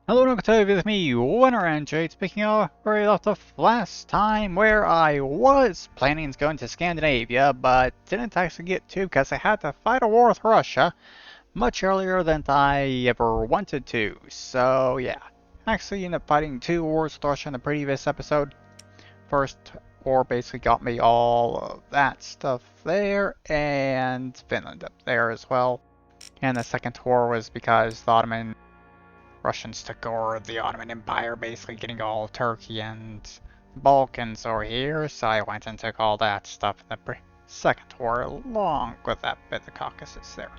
Hello and welcome to with me, Winner and Jade, speaking of where we left off last time, where I was planning on going to Scandinavia, but didn't actually get to because I had to fight a war with Russia much earlier than I ever wanted to. So yeah, actually ended up fighting two wars with Russia in the previous episode. First war basically got me all of that stuff there, and Finland up there as well. And the second war was because the Russians took over the Ottoman Empire, basically getting all of Turkey and the Balkans over here, so I went and took all that stuff in the second war, along with that bit of the Caucasus there.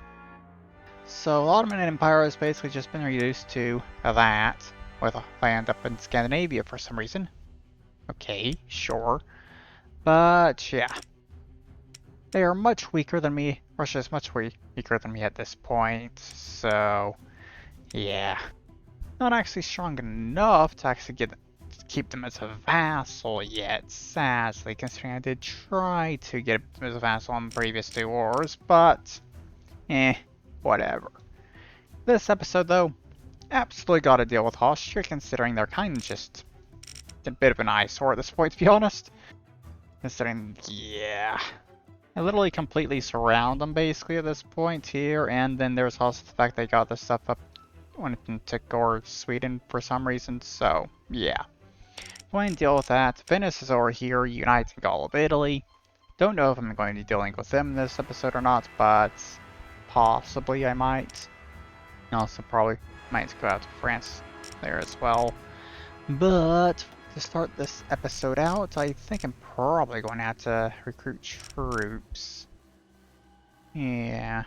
So the Ottoman Empire has basically just been reduced to that, with a land up in Scandinavia for some reason. Okay, sure. But yeah. They are much weaker than me. Russia is much weaker than me at this point, so yeah. Not actually strong enough to actually keep them as a vassal yet, sadly, considering I did try to get them as a vassal in previous two wars, but whatever. This episode, though, absolutely gotta deal with Austria, considering they're kind of just a bit of an eyesore at this point, to be honest. Considering, yeah, I literally completely surround them basically at this point here, and then there's also the fact they got this stuff up when it took over Sweden for some reason, so yeah. Going to deal with that. Venice is over here, uniting all of Italy. Don't know if I'm going to be dealing with them in this episode or not, but possibly I might. Also probably might go out to France there as well. But to start this episode out, I think I'm probably going to have to recruit troops. Yeah.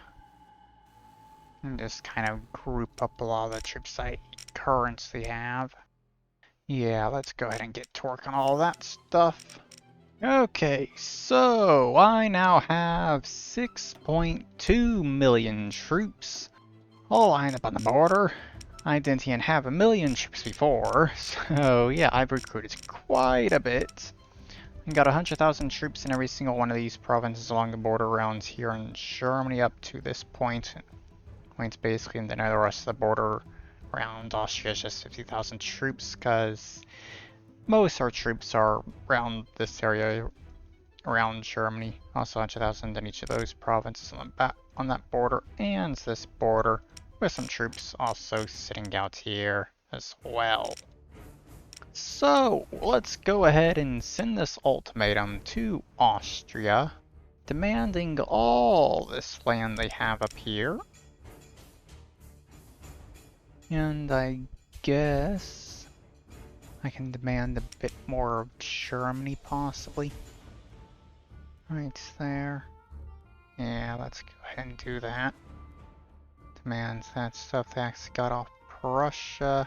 And just kind of group up a lot of the troops I currently have. Yeah, let's go ahead and get to work on all that stuff. Okay, so I now have 6.2 million troops all lined up on the border. I didn't even have 1 million troops before, so yeah, I've recruited quite a bit. I got 100,000 troops in every single one of these provinces along the border around here in Germany up to this point. Points basically, and then the rest of the border around Austria is just 50,000 troops, because most of our troops are around this area around Germany. Also 100,000 in each of those provinces on that border and this border, with some troops also sitting out here as well. So let's go ahead and send this ultimatum to Austria, demanding all this land they have up here. And I guess I can demand a bit more of Germany, possibly. Right there. Yeah, let's go ahead and do that. Demand that stuff they actually got off Prussia.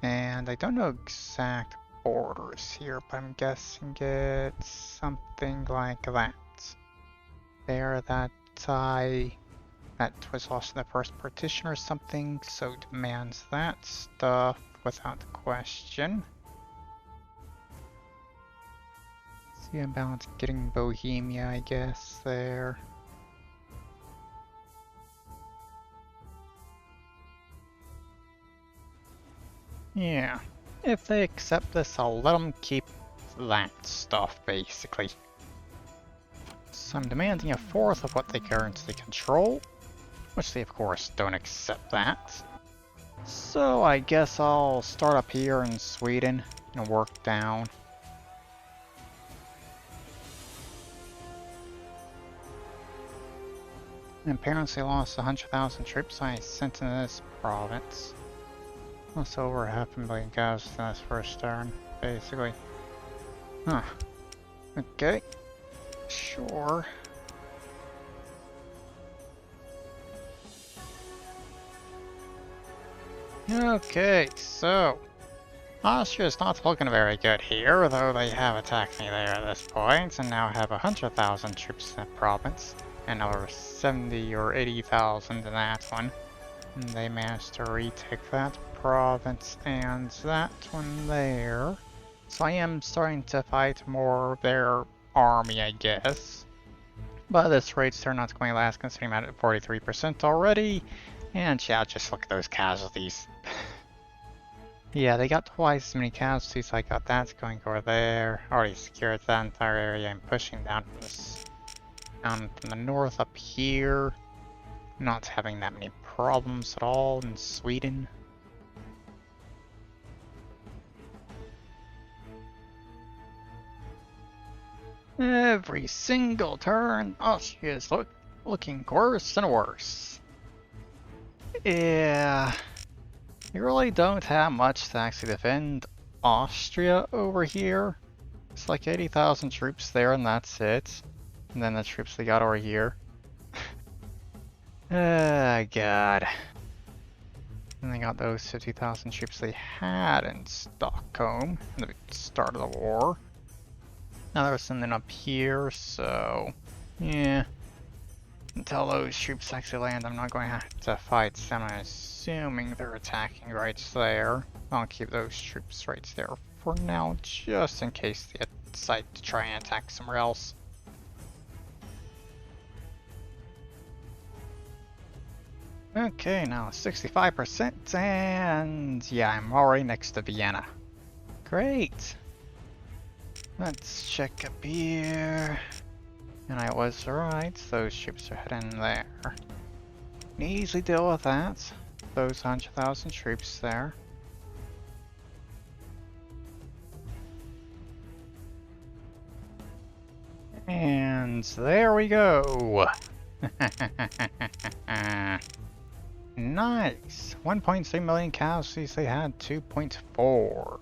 And I don't know exact borders here, but I'm guessing it's something like that. There, that was also the first partition or something, so demands that stuff without question. See about getting Bohemia, I guess, there. Yeah, if they accept this, I'll let them keep that stuff, basically. So I'm demanding a fourth of what they currently control, which they of course don't accept that. So I guess I'll start up here in Sweden and work down. And apparently lost 100,000 troops I sent in this province. That's over 500,000 guys in this first turn, basically. Huh. Okay. Sure. Okay, so Austria's not looking very good here, though they have attacked me there at this point, and now have 100,000 troops in that province, and over 70 or 80,000 in that one. And they managed to retake that province and that one there. So I am starting to fight more of their army, I guess. But this raid's turn not going to last, considering I'm at 43% already. And yeah, just look at those casualties. Yeah, they got twice as many casualties. I got that going over there. Already secured that entire area. I'm pushing down from down from the north up here. Not having that many problems at all in Sweden. Every single turn, Austria is looking worse and worse. Yeah, you really don't have much to actually defend Austria over here. It's like 80,000 troops there and that's it. And then the troops they got over here. God. And they got those 50,000 troops they had in Stockholm at the start of the war. Now they're sending up here, so yeah. Until those troops actually land, I'm not going to have to fight them. I'm assuming they're attacking right there. I'll keep those troops right there for now, just in case they decide to try and attack somewhere else. Okay, now 65%, and yeah, I'm already next to Vienna. Great! Let's check up here. And I was right, those troops are heading there. Can easily deal with that. Those 100,000 troops there. And there we go! Nice! 1.3 million casualties, they had 2.4.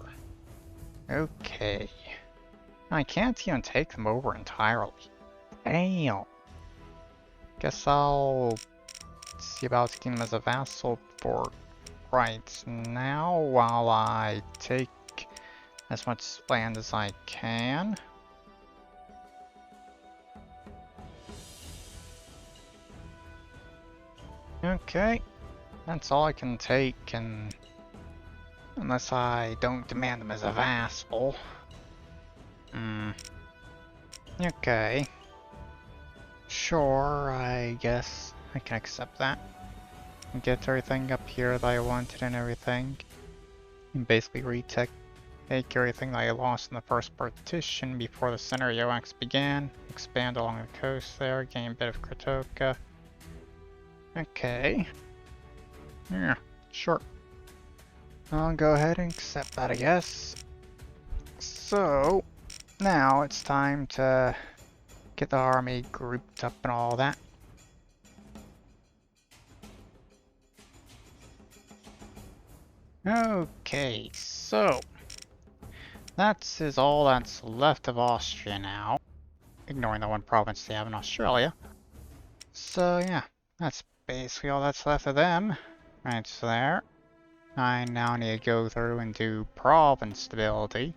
Okay. I can't even take them over entirely. Damn. Guess I'll see about taking them as a vassal for right now while I take as much land as I can. Okay. That's all I can take, and unless I don't demand them as a vassal. Okay. Sure, I guess I can accept that. Get everything up here that I wanted and everything. And basically take everything that I lost in the first partition before the Scenario X began. Expand along the coast there, gain a bit of Kratoka. Okay. Yeah, sure. I'll go ahead and accept that, I guess. So, now it's time to get the army grouped up and all that. Okay, so that is all that's left of Austria now, ignoring the one province they have in Australia. So yeah, that's basically all that's left of them. Right there. I now need to go through and do province stability.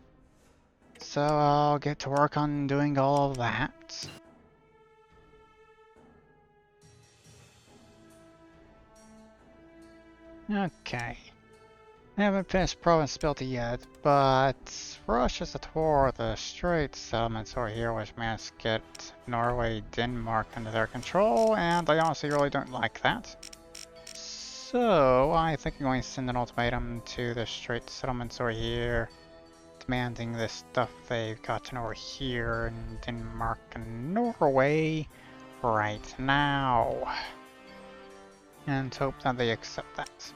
So I'll get to work on doing all of that. Okay. I haven't finished province stability yet, but Russia's at war with the Strait settlements over here, which managed to get Norway, Denmark under their control, and I honestly really don't like that. So I think I'm going to send an ultimatum to the Strait settlements over here, demanding the stuff they've gotten over here in Denmark and Norway right now, and hope that they accept that.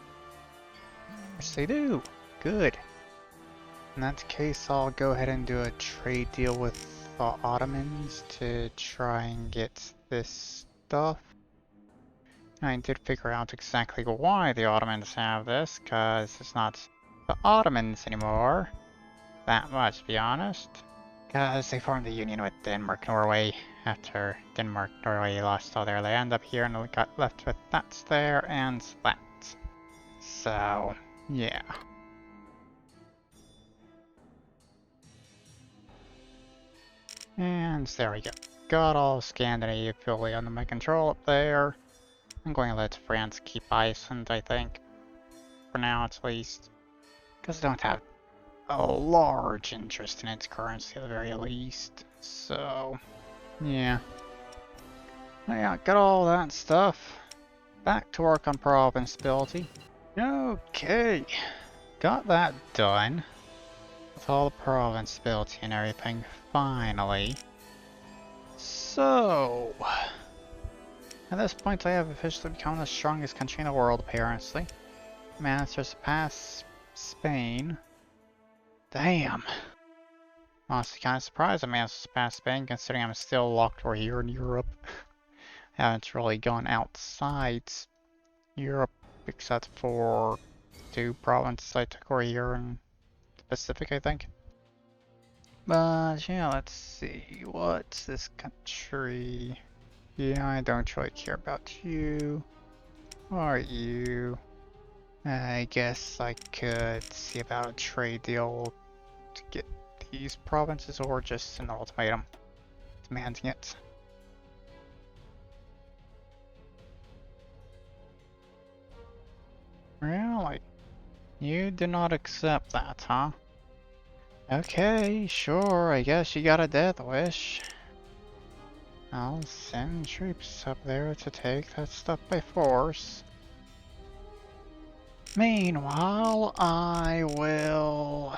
Yes, they do. Good. In that case, I'll go ahead and do a trade deal with the Ottomans to try and get this stuff. I did figure out exactly why the Ottomans have this, because it's not the Ottomans anymore. That much, to be honest. Because they formed a union with Denmark, Norway, after Denmark, Norway lost all their land up here and got left with that there and that. So, yeah. And there we go. Got all Scandinavia fully under my control up there. I'm going to let France keep Iceland, I think. For now, at least. Because I don't have a large interest in its currency at the very least. So, yeah. Yeah, got all that stuff. Back to work on province stability. Okay. got that done. With all the province built and everything, finally. So, at this point I have officially become the strongest country in the world, apparently. Managed to surpass Spain. Damn. Honestly, kind of surprised I managed to surpass Spain, considering I'm still locked over here in Europe. Haven't really gone outside Europe, except for 2 provinces I took over here in the Pacific, I think. But yeah, let's see. What's this country? Yeah, I don't really care about you. Or you. I guess I could see about a trade deal to get these provinces, or just an ultimatum demanding it. Really? You do not accept that, huh? Okay, sure, I guess you got a death wish. I'll send troops up there to take that stuff by force. Meanwhile, I will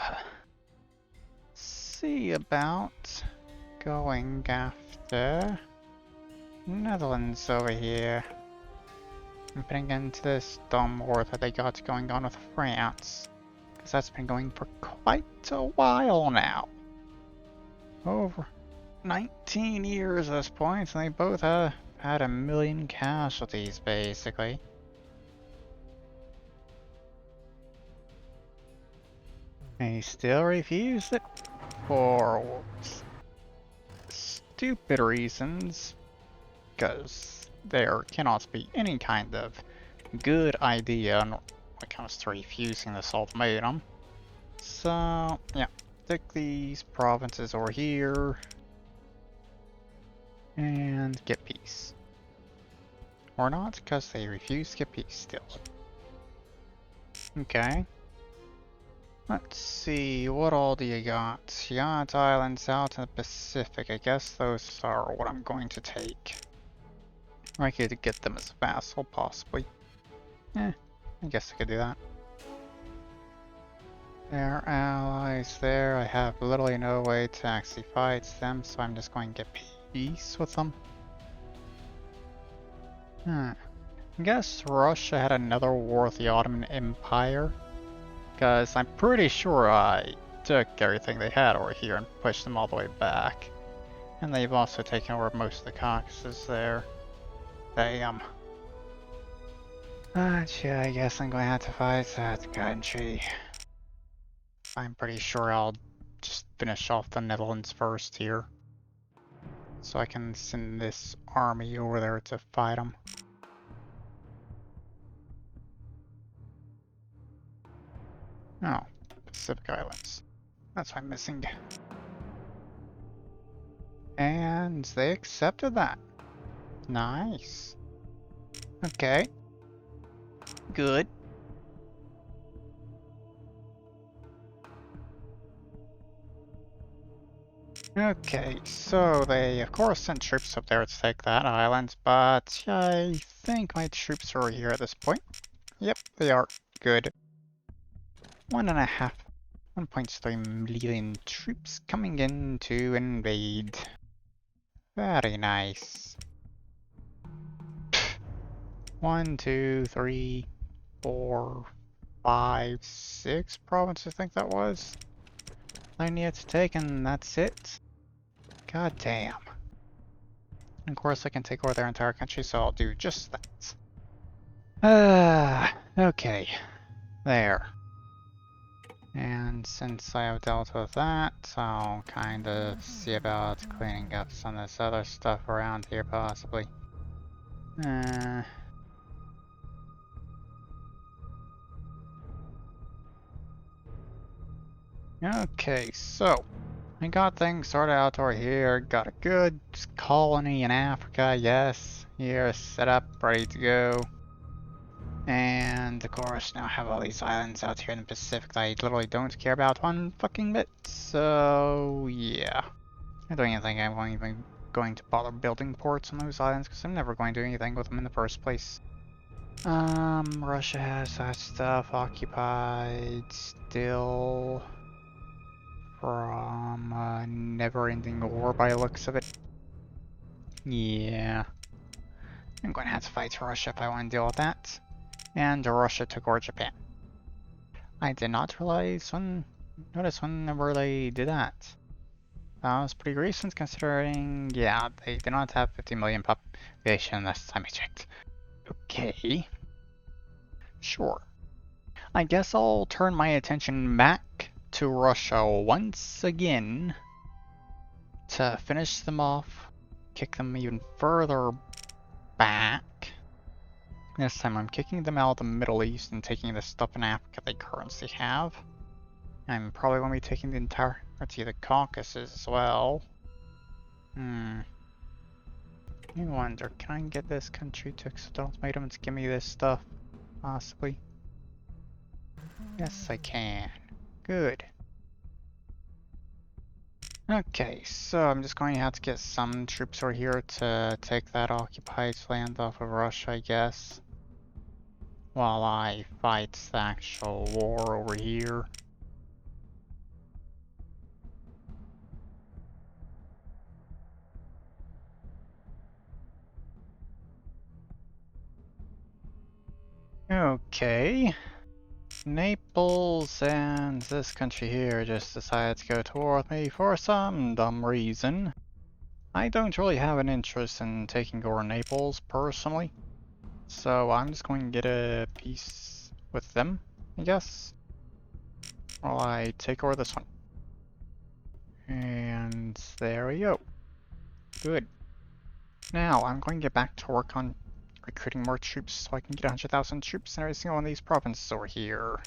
see about going after Netherlands over here. I'm putting into this dumb war that they got going on with France. Because that's been going for quite a while now. Over 19 years at this point, and they both have had 1 million casualties, basically. They still refuse it for stupid reasons, because there cannot be any kind of good idea when it comes to refusing this ultimatum. So, yeah, take these provinces over here and get peace. Or not, because they refuse to get peace still. Okay. Let's see, what all do you got? You got islands out in the Pacific. I guess those are what I'm going to take. I could get them as a vassal, possibly. I guess I could do that. They're allies there. I have literally no way to actually fight them, so I'm just going to get peace with them. I guess Russia had another war with the Ottoman Empire. Because I'm pretty sure I took everything they had over here and pushed them all the way back. And they've also taken over most of the Caucasus there. Damn. But yeah, I guess I'm going to have to fight that country. I'm pretty sure I'll just finish off the Netherlands first here. So I can send this army over there to fight them. Oh, Pacific Islands. That's what I'm missing. And they accepted that. Nice. Okay. Good. Okay, so they of course sent troops up there to take that island, but I think my troops are here at this point. Yep, they are. Good. 1.3 million troops coming in to invade. Very nice. 1, 2, 3, 4, 5, 6 provinces, I think that was. I need to take, and that's it. God damn. And of course I can take over their entire country, so I'll do just that. Okay. There. And since I have dealt with that, I'll kind of see about cleaning up some of this other stuff around here, possibly. Okay, so I got things sorted out over here. Got a good colony in Africa, yes. Here, set up, ready to go. And of course, now I have all these islands out here in the Pacific that I literally don't care about one fucking bit. So yeah, I don't even think I'm even going to bother building ports on those islands because I'm never going to do anything with them in the first place. Russia has that stuff occupied still from a never-ending war by the looks of it. Yeah. I'm going to have to fight Russia if I want to deal with that. And Russia took over Japan. I did not notice whenever they did that. That was pretty recent considering, yeah, they did not have 50 million population last time I checked. Okay. Sure. I guess I'll turn my attention back to Russia once again to finish them off, kick them even further back. This time I'm kicking them out of the Middle East and taking the stuff in Africa they currently have. I'm probably going to be taking the entirety of the Caucasus as well. I wonder, can I get this country to accept ultimatums? Give me this stuff, possibly? Yes, I can. Good. Okay, so I'm just going to have to get some troops over here to take that occupied land off of Russia, I guess. While I fight the actual war over here. Okay. Naples and this country here just decided to go to war with me for some dumb reason. I don't really have an interest in taking over Naples personally, so I'm just going to get a peace with them, I guess, while I take over this one. And there we go. Good. Now I'm going to get back to work on recruiting more troops so I can get 100,000 troops in every single one of these provinces over here.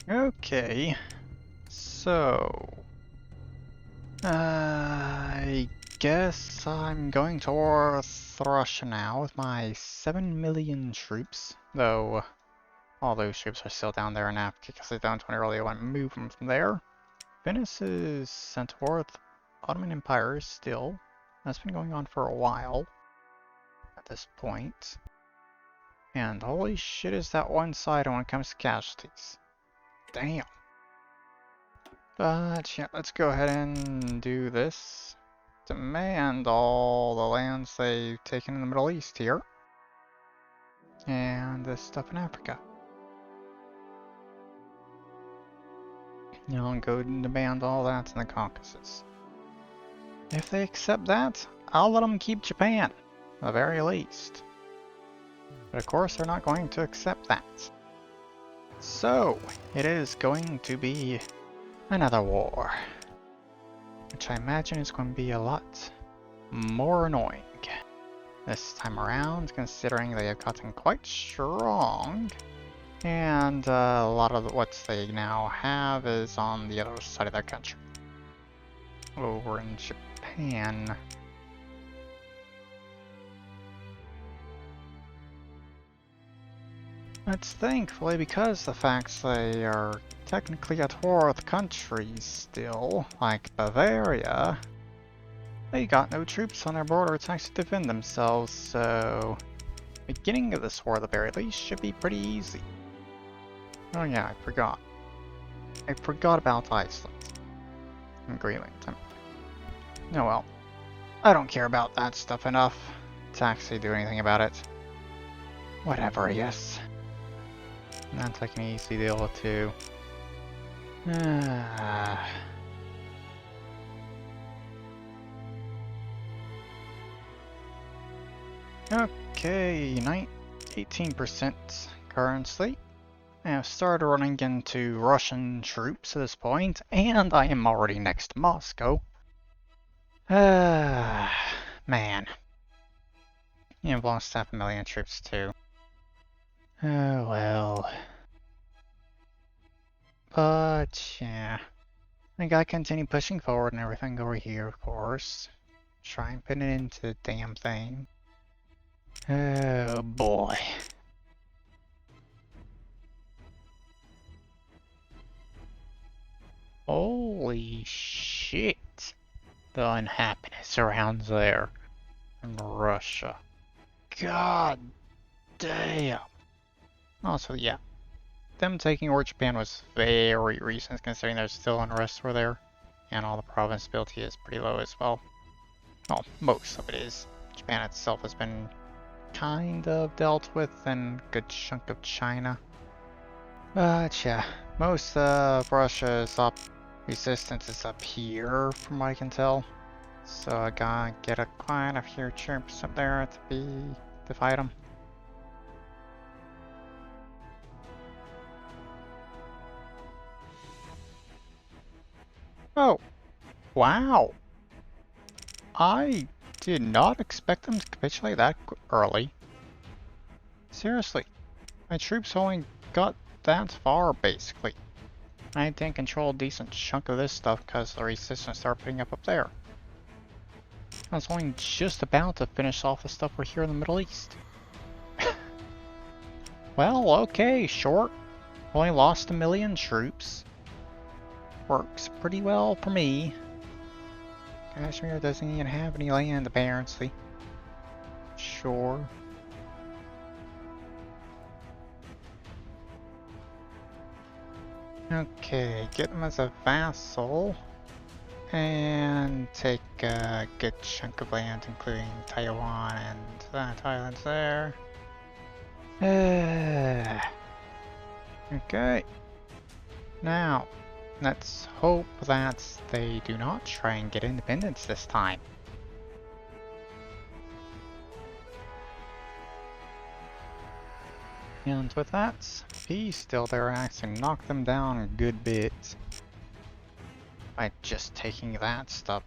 Okay, so I guess I'm going to war with Russia now with my 7 million troops, though all those troops are still down there in Africa because I don't really want to move them from there. Venice is sent to war with the Ottoman Empire still. That's been going on for a while at this point. And holy shit is that one-sided when it comes to casualties. Damn. But yeah, let's go ahead and do this. Demand all the lands they've taken in the Middle East here. And this stuff in Africa. I'll go and demand all that in the Caucasus. If they accept that, I'll let them keep Japan, at the very least. But of course they're not going to accept that. So, it is going to be another war. Which I imagine is going to be a lot more annoying this time around, considering they have gotten quite strong. And a lot of what they now have is on the other side of their country. Over in Japan. That's thankfully because the fact they are technically at war with countries still, like Bavaria, they got no troops on their border to actually defend themselves, so beginning of this war at the very least should be pretty easy. Oh yeah, I forgot. I forgot about Iceland and Greenland. Oh well, I don't care about that stuff enough to actually do anything about it. Whatever, yes. That's like an easy deal too. Okay, 18% currently. I have started running into Russian troops at this point, and I am already next to Moscow. Man. You've lost 500,000 troops too. Oh well. But yeah. I gotta continue pushing forward and everything over here, of course. Try and put it into the damn thing. Oh boy. Holy shit. the unhappiness around there in Russia. God damn. Also, yeah, them taking over Japan was very recent considering there's still unrest over there. And all the province ability is pretty low as well. Well, most of it is. Japan itself has been kind of dealt with and a good chunk of China. But yeah, most of Russia's resistance is up here from what I can tell. So I gotta get quite a few troops up there to fight them. Oh, wow. I did not expect them to capitulate that early. Seriously, my troops only got that far, basically. I didn't control a decent chunk of this stuff because the resistance started putting up there. I was only just about to finish off the stuff we're here in the Middle East. Well, okay, short. Only lost 1 million troops. Works pretty well for me. Kashmir doesn't even have any land, apparently. Sure. Okay, get him as a vassal. And take a good chunk of land, including Taiwan and that island there. Okay. Now, let's hope that they do not try and get independence this time. And with that, peace still there actually knocked them down a good bit. By just taking that stuff,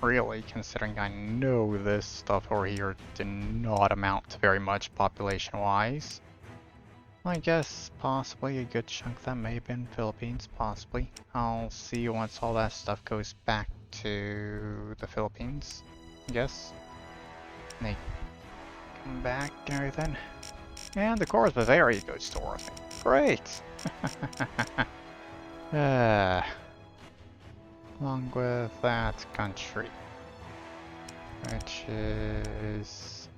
really, considering I know this stuff over here did not amount to very much population-wise. I guess possibly a good chunk that may have been Philippines, possibly. I'll see once all that stuff goes back to the Philippines, I guess. And they come back and everything. And of course Bavaria goes to war with me. Great! Along with that country, which is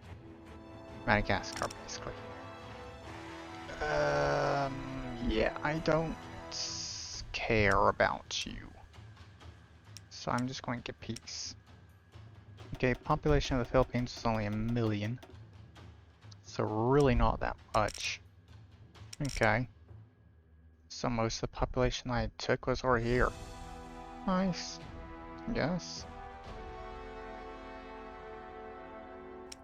Madagascar, basically. Yeah, I don't care about you. So I'm just going to get peace. Okay, population of the Philippines is only 1 million. So really not that much. Okay. So most of the population I took was over here. Nice. Yes.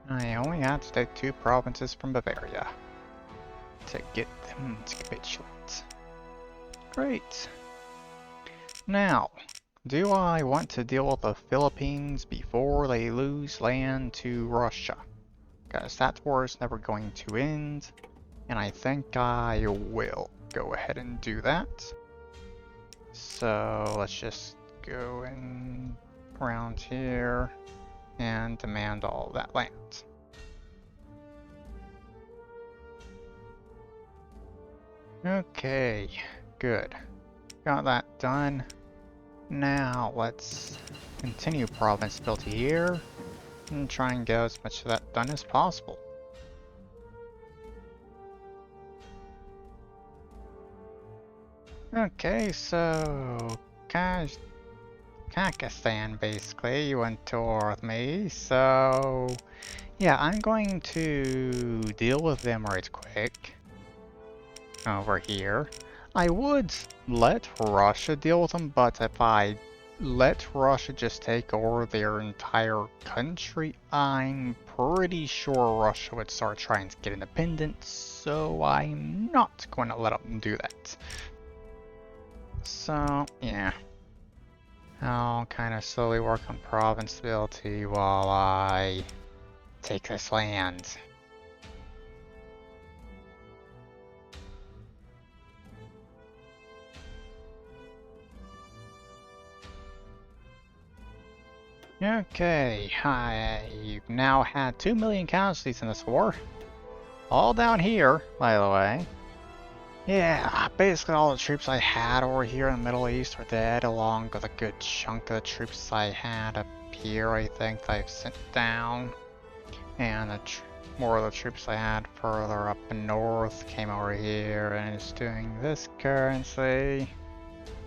I only had to take 2 provinces from Bavaria to get them to capitulate. Great. Now, do I want to deal with the Philippines before they lose land to Russia? Because that war is never going to end, and I think I will go ahead and do that. So let's just go in around here and demand all that land. Okay, good. Got that done. Now let's continue province built here and try and get as much of that done as possible. Okay, so Kazakhstan basically went to war with me, so yeah, I'm going to deal with them right quick over here. I would let Russia deal with them, but if I let Russia just take over their entire country, I'm pretty sure Russia would start trying to get independence, so I'm not going to let them do that. So, yeah. I'll kind of slowly work on province stability while I take this land. Okay, I've now had 2 million casualties in this war. All down here, by the way. Yeah, basically all the troops I had over here in the Middle East are dead, along with a good chunk of the troops I had up here, I think, that I've sent down. And more of the troops I had further up north came over here and is doing this currency.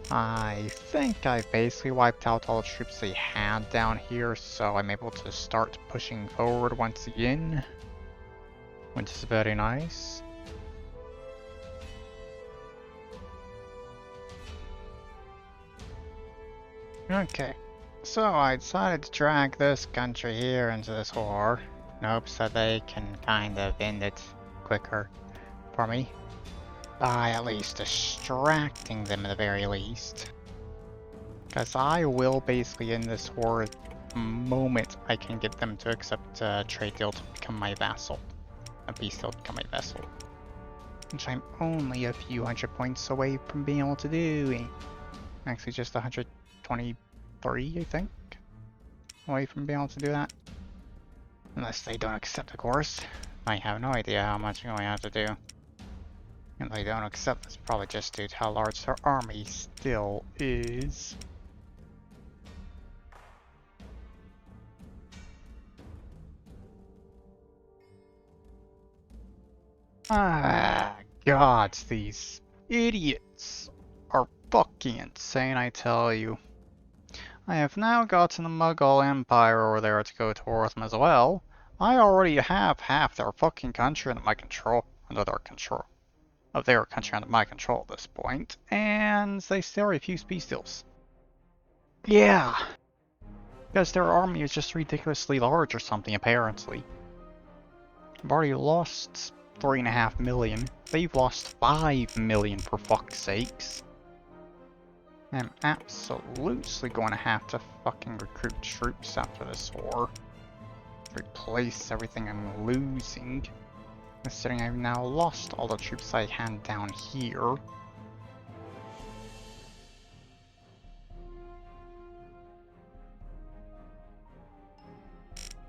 I think I've basically wiped out all the troops they had down here, so I'm able to start pushing forward once again, which is very nice. Okay, so I decided to drag this country here into this war in hopes that they can kind of end it quicker for me, by at least distracting them at the very least. Because I will basically end this war the moment I can get them to accept a trade deal to become my vassal. A peace deal to become my vassal. Which I'm only a few hundred points away from being able to do. Actually just 123, I think, away from being able to do that. Unless they don't accept, of course. I have no idea how much I'm going to have to do. And they don't accept, that's probably just due to how large their army still is. Ah, gods, these idiots are fucking insane, I tell you. I have now gotten the Mughal Empire over there to go towards them as well. I already have half their fucking country under my control, under their control. Of their country under my control at this point, and they still refuse peace deals. Yeah, because their army is just ridiculously large or something, apparently. I've already lost 3.5 million. They've lost 5 million, for fuck's sakes. I'm absolutely going to have to fucking recruit troops after this war. Replace everything I'm losing. Considering I've now lost all the troops I had down here.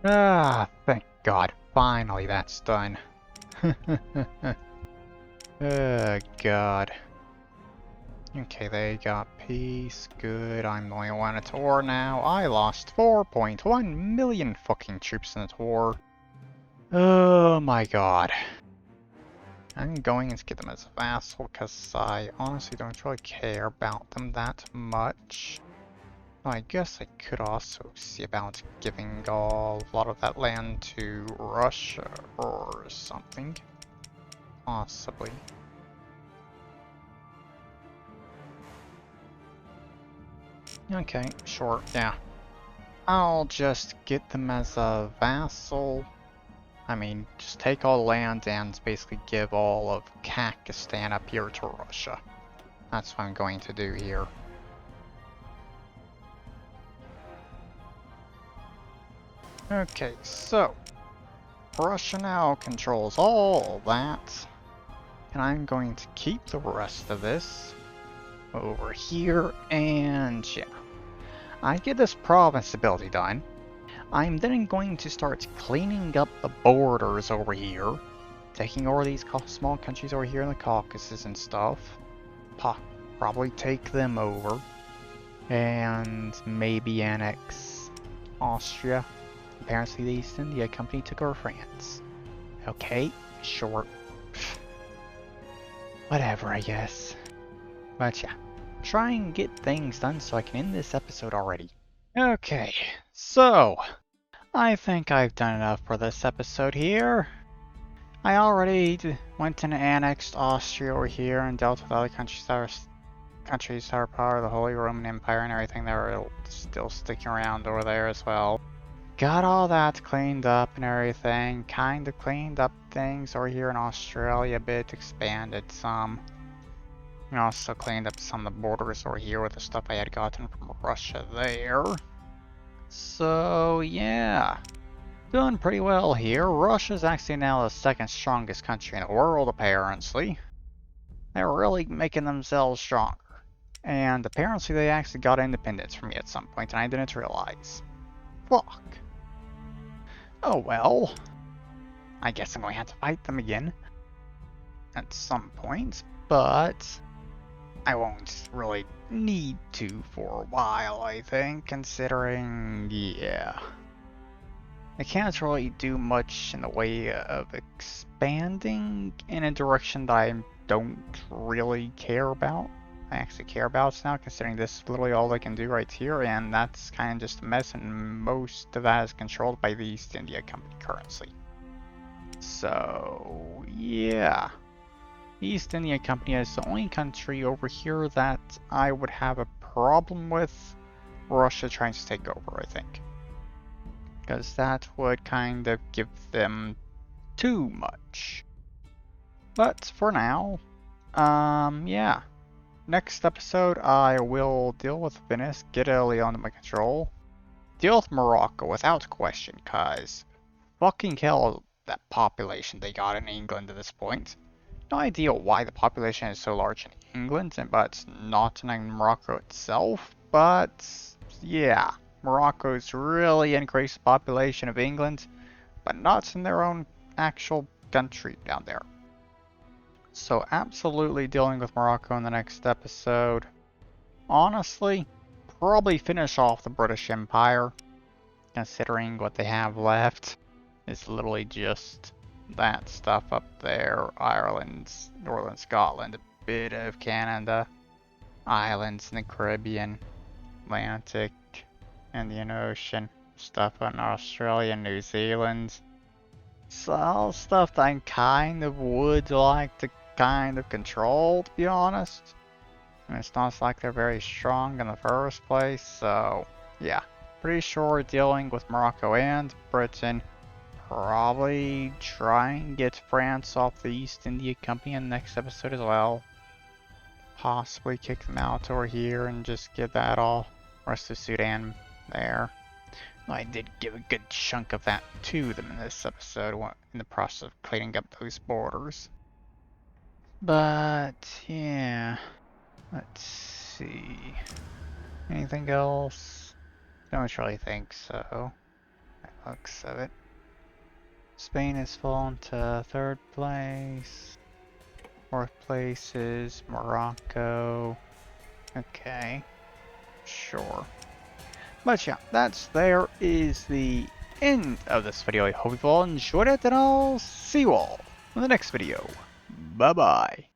Ah, thank God. Finally that's done. Oh, God. Okay, they got peace. Good, I'm the only one at war now. I lost 4.1 million fucking troops in the war. Oh my God. I'm going to get them as a vassal because I honestly don't really care about them that much. I guess I could also see about giving a lot of that land to Russia or something. Possibly. Okay, sure, yeah. I'll just get them as a vassal. I mean, just take all the land and basically give all of Kazakhstan up here to Russia. That's what I'm going to do here. Okay, so Russia now controls all that, and I'm going to keep the rest of this over here, and yeah. I get this province ability done. I'm then going to start cleaning up the borders over here, taking over these small countries over here in the Caucasus and stuff. Probably take them over, and maybe annex Austria. Apparently the East India Company took over France. Okay, sure. Whatever, I guess. But yeah, try and get things done so I can end this episode already. Okay, so I think I've done enough for this episode here. I already went and annexed Austria over here and dealt with other countries that are part of the Holy Roman Empire and everything that are still sticking around over there as well. Got all that cleaned up and everything. Kind of cleaned up things over here in Australia a bit, expanded some. And also cleaned up some of the borders over here with the stuff I had gotten from Russia there. So yeah, doing pretty well here. Russia's actually now the second strongest country in the world, apparently. They're really making themselves stronger. And apparently they actually got independence from me at some point, and I didn't realize. Fuck. Oh well. I guess I'm going to have to fight them again. At some point. but I won't really need to for a while, I think, considering, yeah, I can't really do much in the way of expanding in a direction that I don't really care about. I actually care about now, considering this is literally all I can do right here, and that's kind of just a mess, and most of that is controlled by the East India Company currently. So, yeah. East India Company is the only country over here that I would have a problem with Russia trying to take over, I think. Because that would kind of give them too much. But for now, yeah. Next episode, I will deal with Venice, get Italy under my control, deal with Morocco without question, cause fucking hell, that population they got in England at this point. No idea why the population is so large in England, but not in Morocco itself, but yeah, Morocco's really increased the population of England, but not in their own actual country down there. So absolutely dealing with Morocco in the next episode. Honestly, probably finish off the British Empire, considering what they have left is literally just that stuff up there. Ireland, Northern Scotland, a bit of Canada, islands in the Caribbean, Atlantic, Indian Ocean, stuff in Australia, New Zealand. So all stuff that I kind of would like to kind of control, to be honest. I mean, it's not like they're very strong in the first place, so yeah. Pretty sure dealing with Morocco and Britain. Probably try and get France off the East India Company in the next episode as well. Possibly kick them out over here and just get that all rest of Sudan there. I did give a good chunk of that to them in this episode in the process of cleaning up those borders. But yeah, let's see. Anything else? Don't really think so. That looks of it. Spain has fallen to 3rd place. 4th place is Morocco. Okay, sure. But yeah, there is the end of this video. I hope you've all enjoyed it, and I'll see you all in the next video. Bye bye.